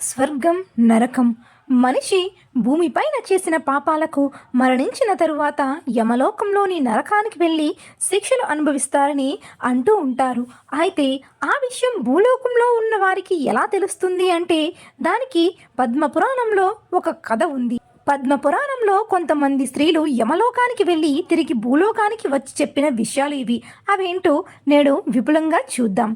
స్వర్గం, నరకం. మనిషి భూమిపైన చేసిన పాపాలకు మరణించిన తరువాత యమలోకంలోని నరకానికి వెళ్ళి శిక్షలు అనుభవిస్తారని అంటూ ఉంటారు. అయితే ఆ విషయం భూలోకంలో ఉన్న వారికి ఎలా తెలుస్తుంది అంటే దానికి పద్మపురాణంలో ఒక కథ ఉంది. పద్మపురాణంలో కొంతమంది స్త్రీలు యమలోకానికి వెళ్ళి తిరిగి భూలోకానికి వచ్చి చెప్పిన విషయాలు ఇవి. అవేంటో నేడు విపులంగా చూద్దాం.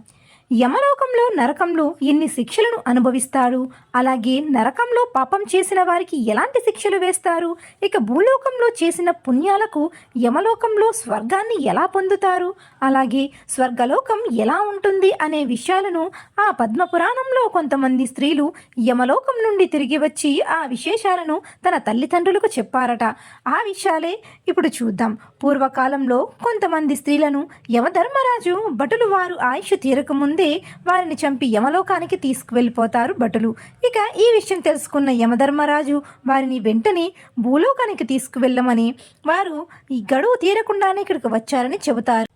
యమలోకంలో నరకంలో ఎన్ని శిక్షలను అనుభవిస్తారు, అలాగే నరకంలో పాపం చేసిన వారికి ఎలాంటి శిక్షలు వేస్తారు, ఇక భూలోకంలో చేసిన పుణ్యాలకు యమలోకంలో స్వర్గాన్ని ఎలా పొందుతారు, అలాగే స్వర్గలోకం ఎలా ఉంటుంది అనే విషయాలను ఆ పద్మపురాణంలో కొంతమంది స్త్రీలు యమలోకం నుండి తిరిగి వచ్చి ఆ విశేషాలను తన తల్లిదండ్రులకు చెప్పారట. ఆ విషయాలే ఇప్పుడు చూద్దాం. పూర్వకాలంలో కొంతమంది స్త్రీలను యమధర్మరాజు భటులు వారు ఆయుష్ తీరకముందే వారిని చంపి యమలోకానికి తీసుకువెళ్ళిపోతారు భటులు. ఇక ఈ విషయం తెలుసుకున్న యమధర్మరాజు వారిని వెంటనే భూలోకానికి తీసుకువెళ్ళమని, వారు ఈ గడువు తీరకుండానే ఇక్కడికి వచ్చారని చెబుతారు.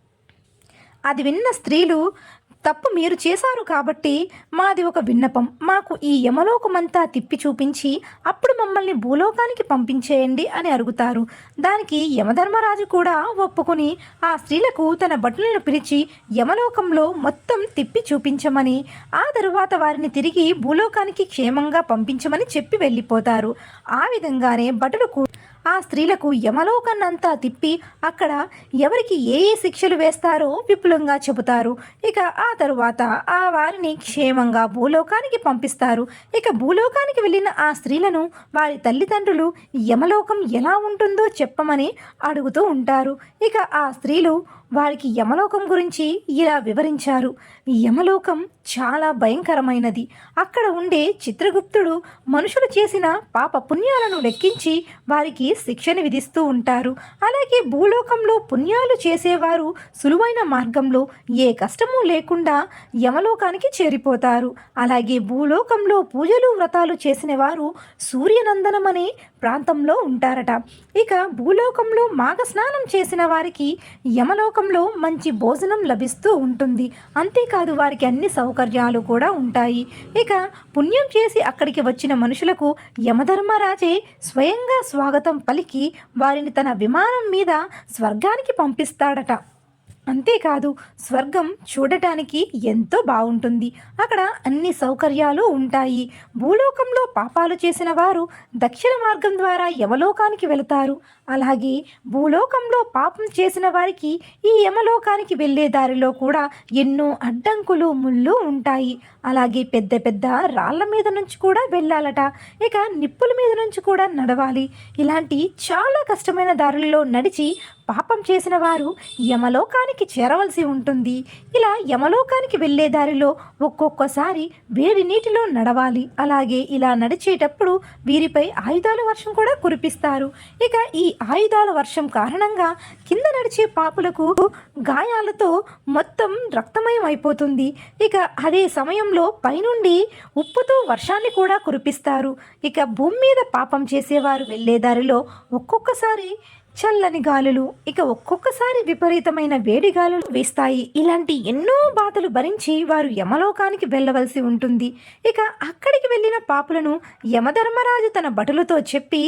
అది విన్న స్త్రీలు, తప్పు మీరు చేశారు కాబట్టి మాది ఒక విన్నపం, మాకు ఈ యమలోకమంతా తిప్పి చూపించి అప్పుడు మమ్మల్ని భూలోకానికి పంపించేయండి అని అడుగుతారు. దానికి యమధర్మరాజు కూడా ఒప్పుకొని ఆ స్త్రీలకు తన భటులను పిలిచి యమలోకంలో మొత్తం తిప్పి చూపించమని, ఆ తరువాత వారిని తిరిగి భూలోకానికి క్షేమంగా పంపించమని చెప్పి వెళ్ళిపోతారు. ఆ విధంగానే భటులు ఆ స్త్రీలకు యమలోకాన్నంతా తిప్పి అక్కడ ఎవరికి ఏ ఏ శిక్షలు వేస్తారో విపులంగా చెబుతారు. ఇక ఆ తరువాత ఆ వారిని క్షేమంగా భూలోకానికి పంపిస్తారు. ఇక భూలోకానికి వెళ్ళిన ఆ స్త్రీలను వారి తల్లిదండ్రులు యమలోకం ఎలా ఉంటుందో చెప్పమని అడుగుతూ ఉంటారు. ఇక ఆ స్త్రీలు వారికి యమలోకం గురించి ఇలా వివరించారు. యమలోకం చాలా భయంకరమైనది. అక్కడ ఉండే చిత్రగుప్తుడు మనుషులు చేసిన పాప పుణ్యాలను లెక్కించి వారికి శిక్షను విధిస్తూ ఉంటారు. అలాగే భూలోకంలో పుణ్యాలు చేసేవారు సులువైన మార్గంలో ఏ కష్టము లేకుండా యమలోకానికి చేరిపోతారు. అలాగే భూలోకంలో పూజలు వ్రతాలు చేసిన వారు సూర్యనందనం అనే ప్రాంతంలో ఉంటారట. ఇక భూలోకంలో మాఘ స్నానం చేసిన వారికి యమలోకంలో మంచి భోజనం లభిస్తూ ఉంటుంది. అంతేకాదు వారికి అన్ని సౌకర్యాలు కూడా ఉంటాయి. ఇక పుణ్యం చేసి అక్కడికి వచ్చిన మనుషులకు యమధర్మరాజే స్వయంగా స్వాగతం పలికి వారిని తన విమానం మీద స్వర్గానికి పంపిస్తాడట. అంతేకాదు స్వర్గం చూడటానికి ఎంతో బాగుంటుంది. అక్కడ అన్ని సౌకర్యాలు ఉంటాయి. భూలోకంలో పాపాలు చేసిన వారు దక్షిణ మార్గం ద్వారా యమలోకానికి వెళతారు. అలాగే భూలోకంలో పాపం చేసిన వారికి ఈ యమలోకానికి వెళ్ళే దారిలో కూడా ఎన్నో అడ్డంకులు ముళ్ళు ఉంటాయి. అలాగే పెద్ద పెద్ద రాళ్ల మీద నుంచి కూడా వెళ్ళాలట. ఇక నిప్పుల మీద నుంచి కూడా నడవాలి. ఇలాంటి చాలా కష్టమైన దారులలో నడిచి పాపం చేసిన వారు యమలోకానికి చేరవలసి ఉంటుంది. ఇలా యమలోకానికి వెళ్ళే దారిలో ఒక్కొక్కసారి వేడి నీటిలో నడవాలి. అలాగే ఇలా నడిచేటప్పుడు వీరిపై ఆయుధాల వర్షం కూడా కురిపిస్తారు. ఇక ఈ ఆయుధాల వర్షం కారణంగా కింద నడిచే పాపులకు గాయాలతో మొత్తం రక్తమయం అయిపోతుంది. ఇక అదే సమయంలో పైనుండి ఉప్పుతో వర్షాన్ని కూడా కురిపిస్తారు. ఇక భూమి మీద పాపం చేసేవారు వెళ్ళే దారిలో ఒక్కొక్కసారి చల్లని గాలులు, ఇక ఒక్కొక్కసారి విపరీతమైన వేడి గాలులు వేస్తాయి. ఇలాంటి ఎన్నో బాధలు భరించి వారు యమలోకానికి వెళ్ళవలసి ఉంటుంది. ఇక అక్కడికి వెళ్ళిన పాపులను యమధర్మరాజు తన భటులతో చెప్పి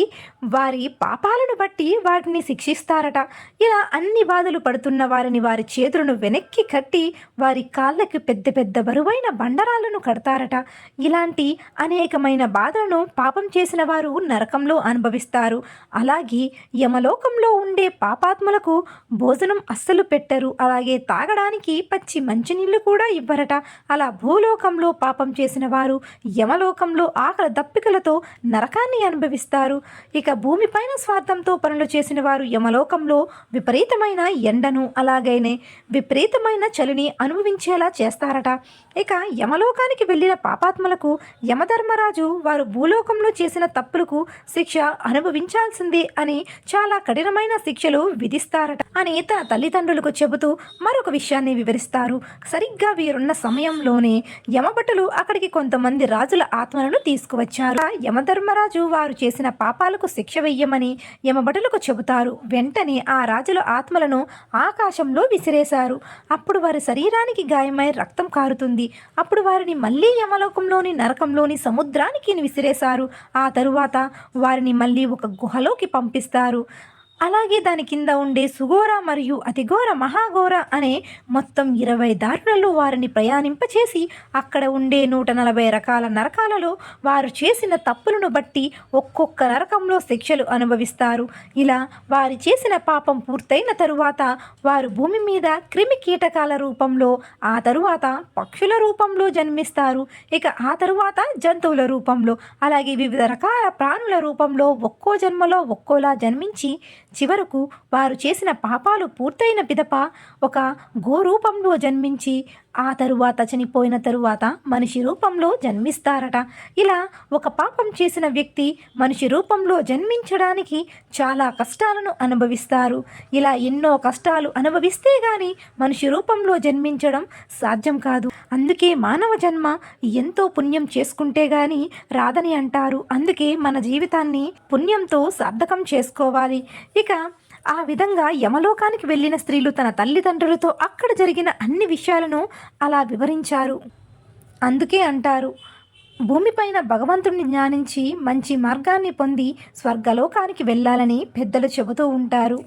వారి పాపాలను బట్టి వాటిని శిక్షిస్తారట. ఇలా అన్ని బాధలు పడుతున్న వారిని వారి చేతులను వెనక్కి కట్టి వారి కాళ్ళకి పెద్ద పెద్ద బరువైన బండరాలను కడతారట. ఇలాంటి అనేకమైన బాధలను పాపం చేసిన వారు నరకంలో అనుభవిస్తారు. అలాగే యమలోకం లో ఉండే పాపాత్ములకు భోజనం అస్సలు పెట్టరు. అలాగే తాగడానికి పచ్చి మంచినీళ్లు కూడా ఇవ్వరట. అలా భూలోకంలో పాపం చేసిన వారు యమలోకంలో ఆకలి దప్పికలతో నరకాన్ని అనుభవిస్తారు. ఇక భూమిపైన స్వార్థంతో పనులు చేసిన వారు యమలోకంలో విపరీతమైన ఎండను అలాగైనే విపరీతమైన చలిని అనుభవించేలా చేస్తారట. ఇక యమలోకానికి వెళ్ళిన పాపాత్ములకు యమధర్మరాజు వారు భూలోకంలో చేసిన తప్పులకు శిక్ష అనుభవించాల్సిందే అని చాలా కఠిన కఠినమైన శిక్షలు విధిస్తారట అని తన తల్లిదండ్రులకు చెబుతూ మరొక విషయాన్ని వివరిస్తారు. సరిగ్గా వీరున్న సమయంలోనే యమభటులు అక్కడికి కొంతమంది రాజుల ఆత్మలను తీసుకువచ్చారు. యమధర్మరాజు వారు చేసిన పాపాలకు శిక్ష వెయ్యమని యమభటులకు చెబుతారు. వెంటనే ఆ రాజుల ఆత్మలను ఆకాశంలో విసిరేశారు. అప్పుడు వారి శరీరానికి గాయమై రక్తం కారుతుంది. అప్పుడు వారిని మళ్ళీ యమలోకంలోని నరకంలోని సముద్రానికి విసిరేశారు. ఆ తరువాత వారిని మళ్ళీ ఒక గుహలోకి పంపిస్తారు. అలాగే దాని కింద ఉండే సుఘోర మరియు అతిఘోర మహాఘోర అనే మొత్తం 20 దారులలో వారిని ప్రయాణింపచేసి అక్కడ ఉండే 140 రకాల నరకాలలో వారు చేసిన తప్పులను బట్టి ఒక్కొక్క నరకంలో శిక్షలు అనుభవిస్తారు. ఇలా వారు చేసిన పాపం పూర్తయిన తరువాత వారు భూమి మీద క్రిమి కీటకాల రూపంలో, ఆ తరువాత పక్షుల రూపంలో జన్మిస్తారు. ఇక ఆ తరువాత జంతువుల రూపంలో, అలాగే వివిధ రకాల ప్రాణుల రూపంలో ఒక్కో జన్మలో ఒక్కోలా జన్మించి చివరకు వారు చేసిన పాపాలు పూర్తయిన పిదప ఒక గోరూపంలో జన్మించి ఆ తరువాత చనిపోయిన తరువాత మనిషి రూపంలో జన్మిస్తారట. ఇలా ఒక పాపం చేసిన వ్యక్తి మనిషి రూపంలో జన్మించడానికి చాలా కష్టాలను అనుభవిస్తారు. ఇలా ఎన్నో కష్టాలు అనుభవిస్తే గాని మనిషి రూపంలో జన్మించడం సాధ్యం కాదు. అందుకే మానవ జన్మ ఎంతో పుణ్యం చేసుకుంటే గాని రాదని అంటారు. అందుకే మన జీవితాన్ని పుణ్యంతో సార్థకం చేసుకోవాలి. ఇక ఆ విధంగా యమలోకానికి వెళ్ళిన స్త్రీలు తన తల్లిదండ్రులతో అక్కడ జరిగిన అన్ని విషయాలను అలా వివరించారు. అందుకే అంటారు, భూమిపైన భగవంతుడిని ధ్యానించి మంచి మార్గాన్ని పొంది స్వర్గలోకానికి వెళ్ళాలని పెద్దలు చెబుతూ ఉంటారు.